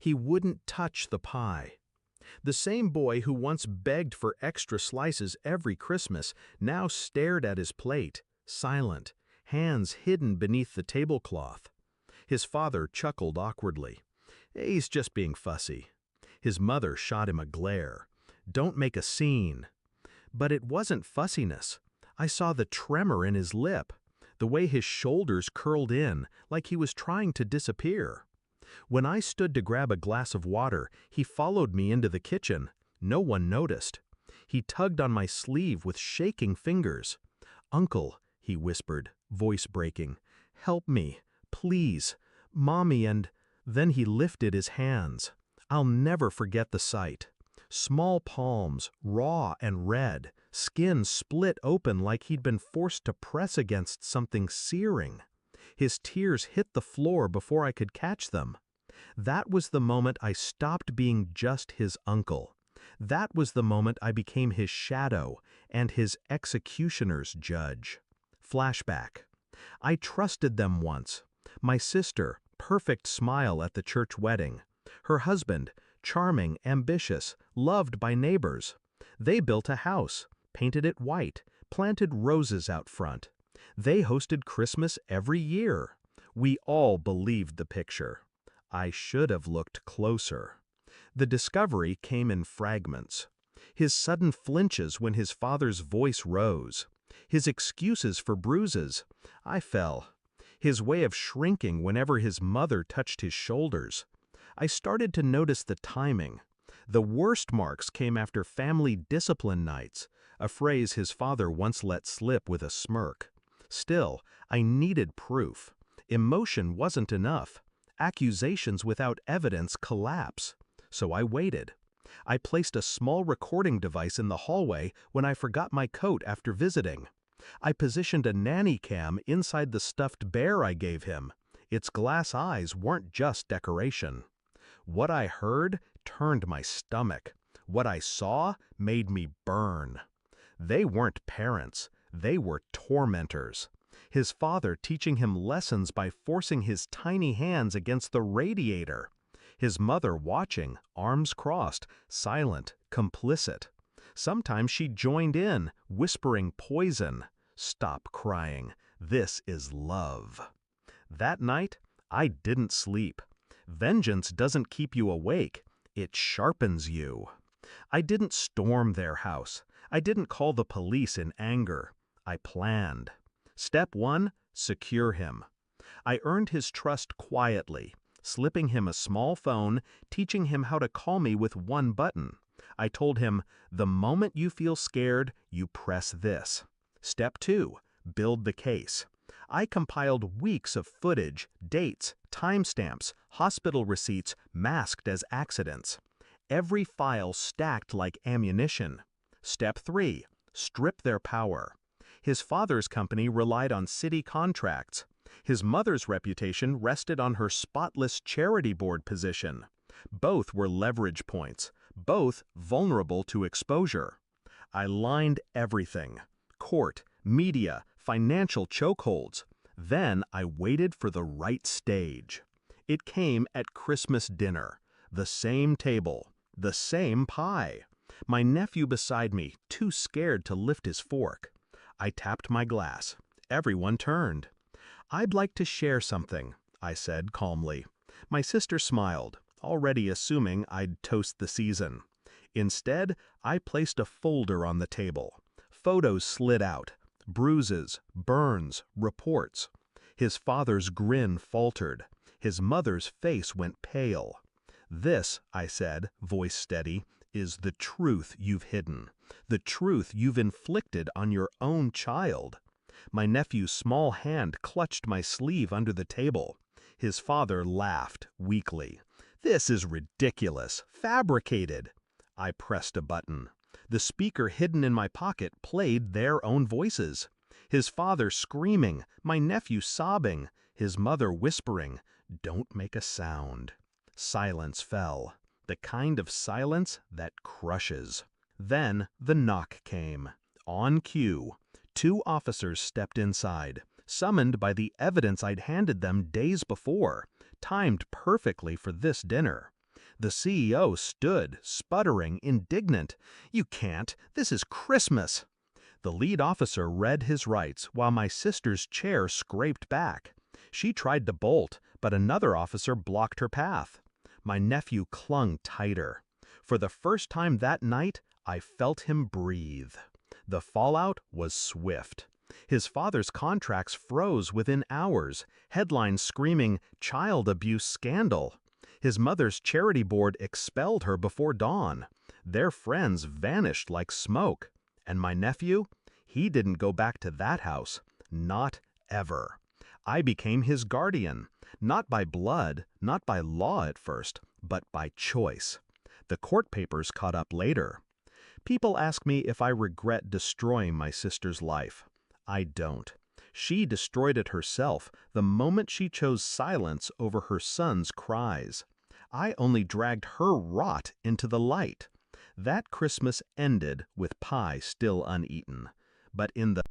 He wouldn't touch the pie. The same boy who once begged for extra slices every Christmas now stared at his plate, silent, hands hidden beneath the tablecloth. His father chuckled awkwardly. "He's just being fussy." His mother shot him a glare. "Don't make a scene." But it wasn't fussiness. I saw the tremor in his lip, the way his shoulders curled in, like he was trying to disappear. When I stood to grab a glass of water, he followed me into the kitchen. No one noticed. He tugged on my sleeve with shaking fingers. "Uncle," he whispered, voice breaking, "help me, please, Mommy," and then he lifted his hands. I'll never forget the sight. Small palms, raw and red, skin split open like he'd been forced to press against something searing. His tears hit the floor before I could catch them. That was the moment I stopped being just his uncle. That was the moment I became his shadow and his executioner's judge. Flashback. I trusted them once. My sister, perfect smile at the church wedding. Her husband, charming, ambitious, loved by neighbors. They built a house, painted it white, planted roses out front. They hosted Christmas every year. We all believed the picture. I should have looked closer. The discovery came in fragments. His sudden flinches when his father's voice rose. His excuses for bruises. I fell. His way of shrinking whenever his mother touched his shoulders. I started to notice the timing. The worst marks came after family discipline nights, a phrase his father once let slip with a smirk. Still, I needed proof. Emotion wasn't enough. Accusations without evidence collapse. So I waited. I placed a small recording device in the hallway when I forgot my coat after visiting. I positioned a nanny cam inside the stuffed bear I gave him. Its glass eyes weren't just decoration. What I heard turned my stomach. What I saw made me burn. They weren't parents. They were tormentors. His father teaching him lessons by forcing his tiny hands against the radiator. His mother watching, arms crossed, silent, complicit. Sometimes she joined in, whispering poison. "Stop crying. This is love." That night, I didn't sleep. Vengeance doesn't keep you awake. It sharpens you. I didn't storm their house. I didn't call the police in anger. I planned. Step 1, secure him. I earned his trust quietly, slipping him a small phone, teaching him how to call me with one button. I told him, the moment you feel scared, you press this. Step 2, build the case. I compiled weeks of footage, dates, timestamps, hospital receipts masked as accidents. Every file stacked like ammunition. Step 3, strip their power. His father's company relied on city contracts. His mother's reputation rested on her spotless charity board position. Both were leverage points, both vulnerable to exposure. I lined everything: court, media, financial chokeholds. Then I waited for the right stage. It came at Christmas dinner. The same table, the same pie. My nephew beside me, too scared to lift his fork. I tapped my glass. Everyone turned. "I'd like to share something," I said calmly. My sister smiled, already assuming I'd toast the season. Instead, I placed a folder on the table. Photos slid out. Bruises, burns, reports. His father's grin faltered. His mother's face went pale. "This," I said, voice steady, "is the truth you've hidden. The truth you've inflicted on your own child." My nephew's small hand clutched my sleeve under the table. His father laughed weakly. "This is ridiculous, fabricated." I pressed a button. The speaker hidden in my pocket played their own voices. His father screaming, my nephew sobbing, his mother whispering, "Don't make a sound." Silence fell, the kind of silence that crushes. Then the knock came. On cue, 2 officers stepped inside, summoned by the evidence I'd handed them days before, timed perfectly for this dinner. The CEO stood, sputtering, indignant. "You can't. This is Christmas." The lead officer read his rights while my sister's chair scraped back. She tried to bolt, but another officer blocked her path. My nephew clung tighter. For the first time that night, I felt him breathe. The fallout was swift. His father's contracts froze within hours, headlines screaming, "Child abuse scandal." His mother's charity board expelled her before dawn. Their friends vanished like smoke. And my nephew? He didn't go back to that house. Not ever. I became his guardian. Not by blood, not by law at first, but by choice. The court papers caught up later. People ask me if I regret destroying my sister's life. I don't. She destroyed it herself the moment she chose silence over her son's cries. I only dragged her rot into the light. That Christmas ended with pie still uneaten. But in the